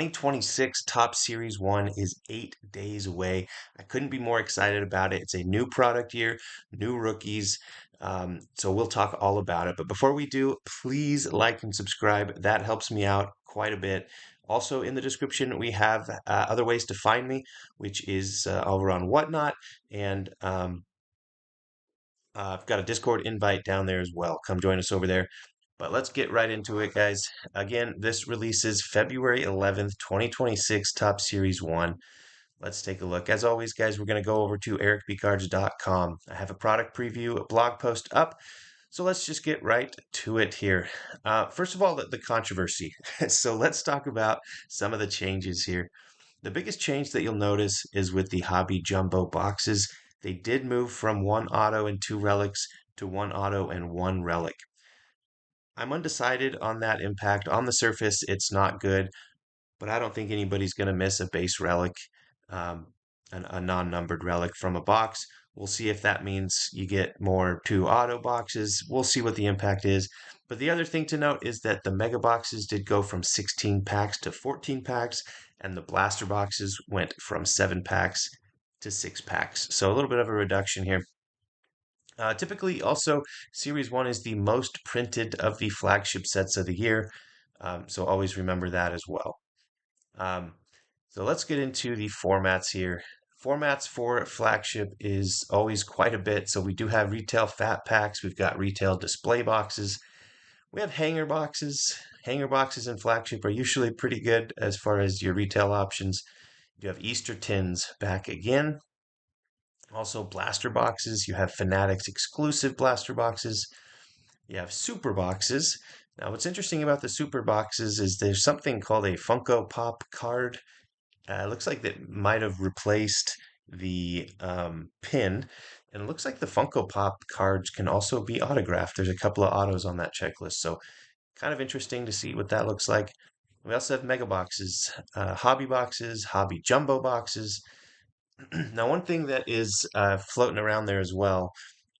2026 Top Series 1 is 8 days away. I couldn't be more excited about it. It's a new product year, new rookies. So we'll talk all about it. But before we do, please like and subscribe. That helps me out quite a bit. Also, in the description, we have other ways to find me, which is over on Whatnot. And I've got a Discord invite down there as well. Come join us over there. But let's get right into it, guys. Again, this releases February 11th, 2026, Top Series 1. Let's take a look. As always, guys, we're going to go over to ericbcards.com. I have a product preview, a blog post up. So let's just get right to it here. First of all, the controversy. So let's talk about some of the changes here. The biggest change that you'll notice is with the Hobby Jumbo boxes. They did move from one auto and two relics to one auto and one relic. I'm undecided on that impact. On the surface, it's not good, but I don't think anybody's going to miss a base relic, um, a non-numbered relic from a box. We'll see if that means you get more two auto boxes. We'll see what the impact is. But the other thing to note is that the mega boxes did go from 16 packs to 14 packs, and the blaster boxes went from 7 packs to 6 packs. So a little bit of a reduction here. Typically, also, Series 1 is the most printed of the flagship sets of the year. So always remember that as well. Um, so let's get into the formats here. Formats for flagship is always quite a bit. So we do have retail fat packs. We've got retail display boxes. We have hanger boxes. Hanger boxes in flagship are usually pretty good as far as your retail options. You have Easter tins back again. Also, blaster boxes. You have Fanatics exclusive blaster boxes. You have super boxes. Now, what's interesting about the super boxes is there's something called a Funko Pop card. It looks like that might have replaced the pin. And it looks like the Funko Pop cards can also be autographed. There's a couple of autos on that checklist. So, kind of interesting to see what that looks like. We also have mega boxes, hobby jumbo boxes. Now, one thing that is floating around there as well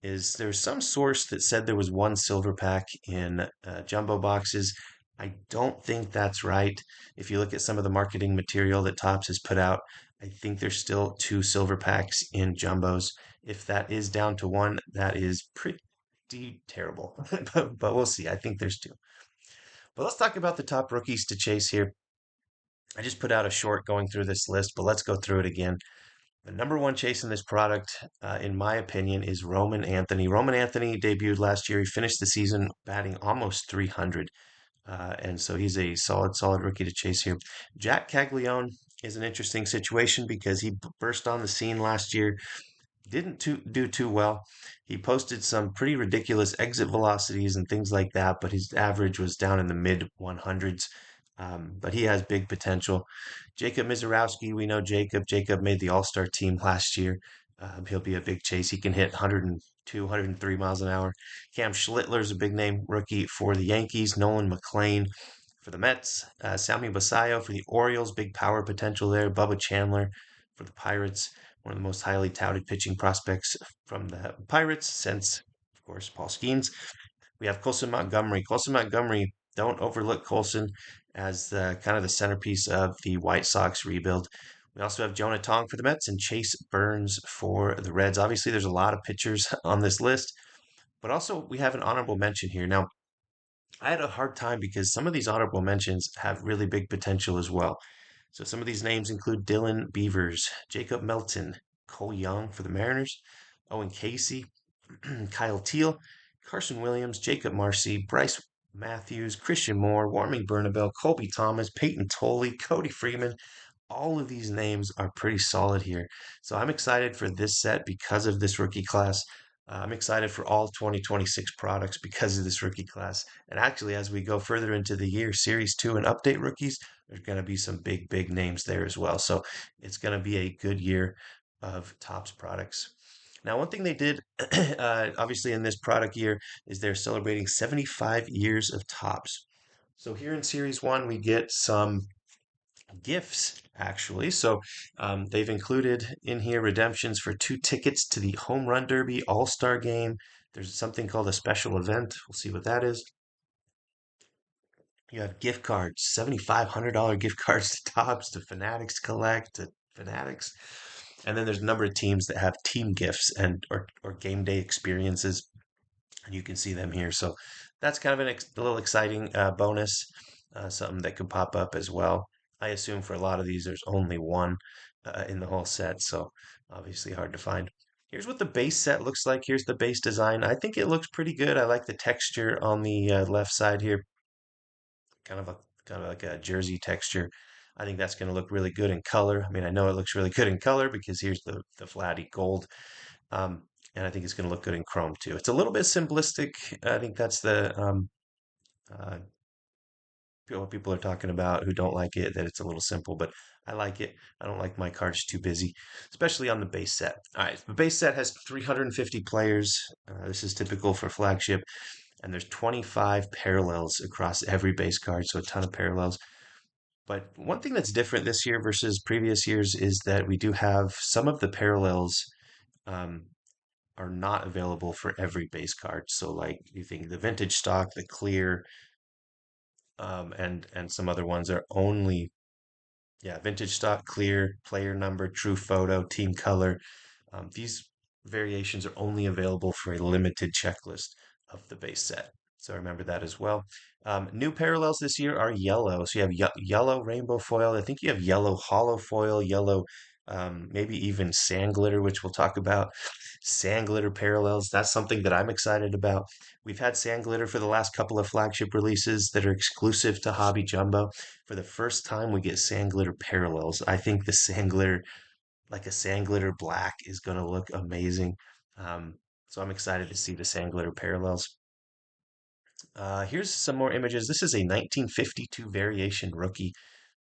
is there's some source that said there was one silver pack in jumbo boxes. I don't think that's right. If you look at some of the marketing material that Topps has put out, I think there's still two silver packs in jumbos. If that is down to one, that is pretty terrible. But we'll see. I think there's two. But let's talk about the top rookies to chase here. I just put out a short going through this list, but let's go through it again. The number one chase in this product, in my opinion, is Roman Anthony. Roman Anthony debuted last year. He finished the season batting almost 300. And so he's a solid rookie to chase here. Jack Caglione is an interesting situation because he burst on the scene last year, didn't do too well. He posted some pretty ridiculous exit velocities and things like that, but his average was down in the mid 100s. But he has big potential. Jacob Mizorowski, we know Jacob. Jacob made the All-Star team last year. He'll be a big chase. He can hit 102, 103 miles an hour. Cam Schlittler's a big name rookie for the Yankees. Nolan McLean for the Mets. Sammy Basayo for the Orioles. Big power potential there. Bubba Chandler for the Pirates. One of the most highly touted pitching prospects from the Pirates since, of course, Paul Skeens. We have Colson Montgomery. Colson Montgomery, don't overlook Colson as kind of the centerpiece of the White Sox rebuild. We also have Jonah Tong for the Mets and Chase Burns for the Reds. Obviously, there's a lot of pitchers on this list, but also we have an honorable mention here. Now, I had a hard time because some of these honorable mentions have really big potential as well. So some of these names include Dylan Beavers, Jacob Melton, Cole Young for the Mariners, Owen Casey, Kyle Teal, Carson Williams, Jacob Marcy, Bryce Matthews, Christian Moore, Warming Bernabel, Colby Thomas, Peyton Tolley, Cody Freeman. All of these names are pretty solid here. So I'm excited for this set because of this rookie class. I'm excited for all 2026 products because of this rookie class. And actually, as we go further into the year, Series 2 and update rookies, there's going to be some big names there as well. So it's going to be a good year of Topps products. Now, one thing they did, obviously, in this product year is they're celebrating 75 years of Topps. So here in Series 1, we get some gifts, actually. So they've included in here redemptions for 2 tickets to the Home Run Derby All-Star Game. There's something called a special event. We'll see what that is. You have gift cards, $7,500 gift cards to Topps, to Fanatics Collect, to Fanatics. And then there's a number of teams that have team gifts and or game day experiences, and you can see them here. So that's kind of a little exciting bonus, something that could pop up as well. I assume for a lot of these, there's only one in the whole set, so obviously hard to find. Here's what the base set looks like. Here's the base design. I think it looks pretty good. I like the texture on the left side here, kind of a kind of like a jersey texture. I think that's going to look really good in color. I mean, I know it looks really good in color because here's the flatty gold, um, and I think it's going to look good in chrome too. It's a little bit simplistic. I think that's the uh, what people are talking about who don't like it, that it's a little simple, but I like it. I don't like my cards too busy, especially on the base set. All right, the base set has 350 players. This is typical for flagship, and there's 25 parallels across every base card, so a ton of parallels. But one thing that's different this year versus previous years is that we do have some of the parallels um, are not available for every base card. So, like you think the vintage stock, the clear, and some other ones are only, yeah, vintage stock, clear, player number, true photo, team color. These variations are only available for a limited checklist of the base set. So remember that as well. New parallels this year are yellow. So you have yellow rainbow foil. I think you have yellow hollow foil, yellow, maybe even sand glitter, which we'll talk about. Sand glitter parallels. That's something that I'm excited about. We've had sand glitter for the last couple of flagship releases that are exclusive to Hobby Jumbo. For the first time, we get sand glitter parallels. I think the sand glitter, like a sand glitter black, is going to look amazing. Um, so I'm excited to see the sand glitter parallels. Here's some more images. This is a 1952 variation rookie.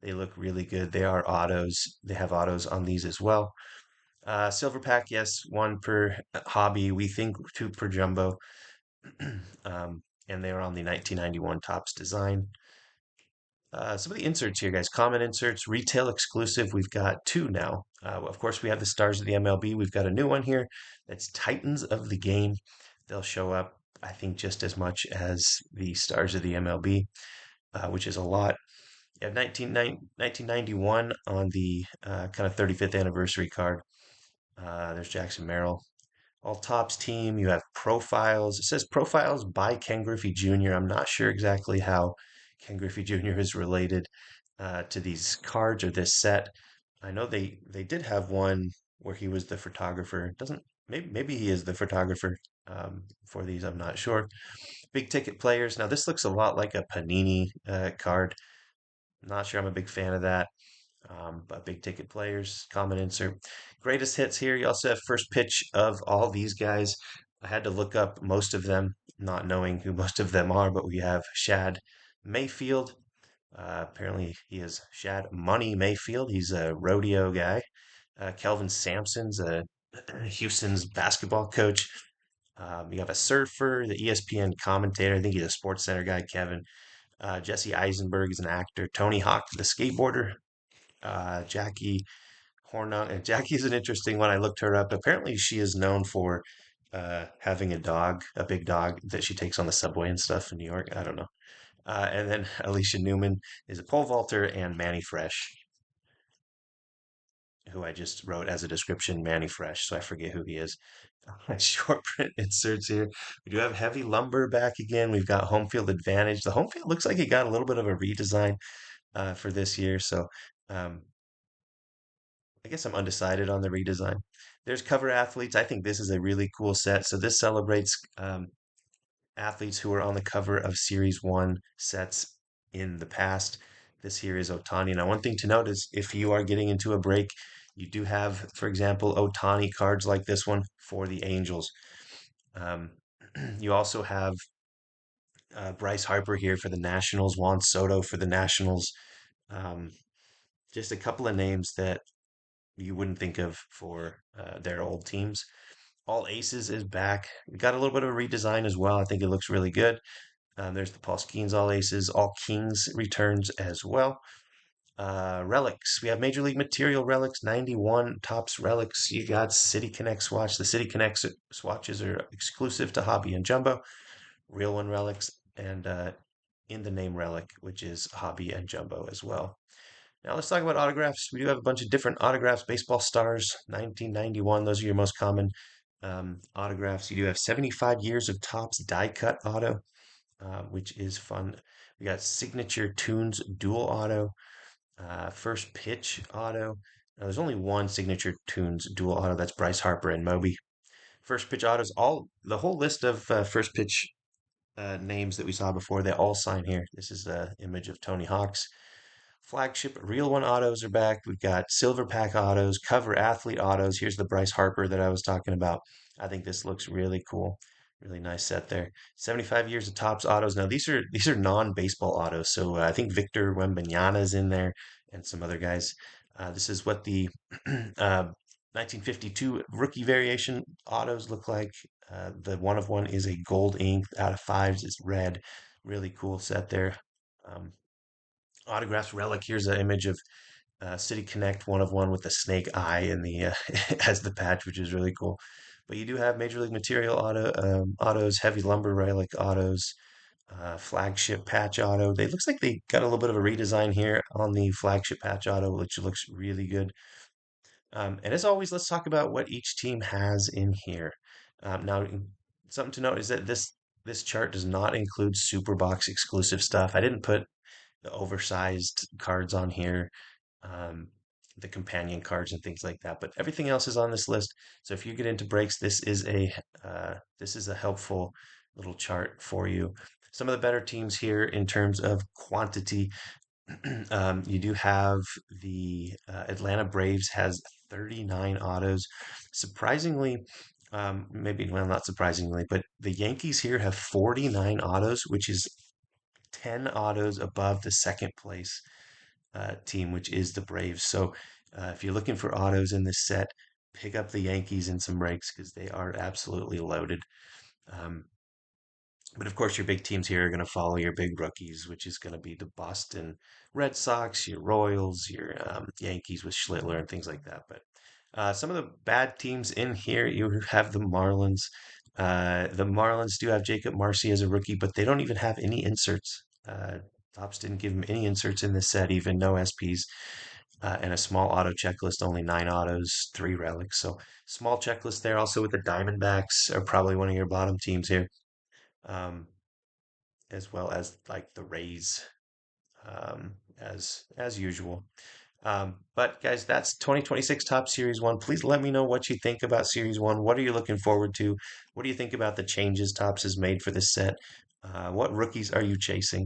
They look really good. They are autos. They have autos on these as well. Silver pack, yes, one per hobby. We think two per jumbo. And they are on the 1991 Topps design. Some of the inserts here, guys. Common inserts, retail exclusive. We've got two now. Of course, we have the stars of the MLB. We've got a new one here. That's Titans of the Game. They'll show up, I think, just as much as the stars of the MLB, which is a lot. You have 1991 on the kind of 35th anniversary card. There's Jackson Merrill. All Tops team. You have profiles. It says profiles by Ken Griffey Jr. I'm not sure exactly how Ken Griffey Jr. is related to these cards or this set. I know they did have one where he was the photographer. Doesn't maybe he is the photographer for these. I'm not sure. Big ticket players. Now this looks a lot like a Panini card. Not sure I'm a big fan of that. But big ticket players, common insert. Greatest hits here. You also have first pitch of all these guys. I had to look up most of them, not knowing who most of them are, but we have Shad Mayfield. Apparently, he is Shad Money Mayfield. He's a rodeo guy. Kelvin Sampson's Houston's basketball coach. You have a surfer, the ESPN commentator. I think he's a Sports Center guy, Kevin. Jesse Eisenberg is an actor. Tony Hawk, the skateboarder. Jackie Hornung. And Jackie's an interesting one. I looked her up. Apparently, she is known for having a dog, a big dog that she takes on the subway and stuff in New York. I don't know. And then Alicia Newman is a pole vaulter, and Manny Fresh, who I just wrote as a description, Manny Fresh. So I forget who he is. Short print inserts here. We do have heavy lumber back again. We've got home field advantage. The home field looks like it got a little bit of a redesign for this year. So um, I guess I'm undecided on the redesign. There's cover athletes. I think this is a really cool set. So this celebrates athletes who are on the cover of Series 1 sets in the past. This here is Ohtani. Now, one thing to note is if you are getting into a break, you do have, for example, Ohtani cards like this one for the Angels. Um, you also have Bryce Harper here for the Nationals, Juan Soto for the Nationals. Um, just a couple of names that you wouldn't think of for their old teams. All Aces is back. We got a little bit of a redesign as well. I think it looks really good. There's the Paul Skeens All Aces. All Kings returns as well. Relics. We have Major League Material Relics, 91 Topps Relics. You got City Connect Swatch. The City Connect swatches are exclusive to Hobby and Jumbo. Real One Relics. And in the name relic, which is hobby and jumbo as well. Now let's talk about autographs. We do have a bunch of different autographs. Baseball stars, 1991. Those are your most common autographs. You do have 75 years of Topps die cut auto, which is fun. We got signature tunes dual auto, first pitch auto. Now there's only one signature tunes dual auto. That's Bryce Harper and Moby. First pitch autos. All the whole list of first pitch names that we saw before. They all sign here. This is the image of Tony Hawk's. Flagship Real One autos are back. We've got Silver Pack autos, cover athlete autos. Here's the Bryce Harper that I was talking about. I think this looks really cool. Really nice set there. 75 years of Topps autos. Now these are non-baseball autos. So I think Victor Wembanyama is in there and some other guys. This is what the 1952 rookie variation autos look like. The one of one is a gold ink out of fives. It's red. Really cool set there. Um, Autographs relic. Here's an image of City Connect one of one with the snake eye and the as the patch, which is really cool. But you do have Major League Material autos, heavy lumber relic autos, flagship patch auto. They looks like they got a little bit of a redesign here on the flagship patch auto, which looks really good. And as always, let's talk about what each team has in here. Now, something to note is that this chart does not include Superbox exclusive stuff. I didn't put the oversized cards on here, um, the companion cards and things like that. But everything else is on this list. So if you get into breaks, this is a helpful little chart for you. Some of the better teams here in terms of quantity. You do have the Atlanta Braves has 39 autos. Surprisingly, maybe, well, not surprisingly, but the Yankees here have 49 autos, which is 10 autos above the second place team, which is the Braves. So if you're looking for autos in this set, pick up the Yankees in some breaks because they are absolutely loaded. Um, but of course, your big teams here are going to follow your big rookies, which is going to be the Boston Red Sox, your Royals, your Yankees with Schlittler and things like that. But some of the bad teams in here, you have the Marlins. The Marlins do have Jacob Marcy as a rookie, but they don't even have any inserts. Topps didn't give him any inserts in this set, even no SPs, and a small auto checklist, only 9 autos, 3 relics. So small checklist there. Also with the Diamondbacks are probably one of your bottom teams here, um, as well as like the Rays, as usual. But guys, that's 2026 Top Series 1. Please let me know what you think about Series 1. What are you looking forward to? What do you think about the changes Topps has made for this set? What rookies are you chasing?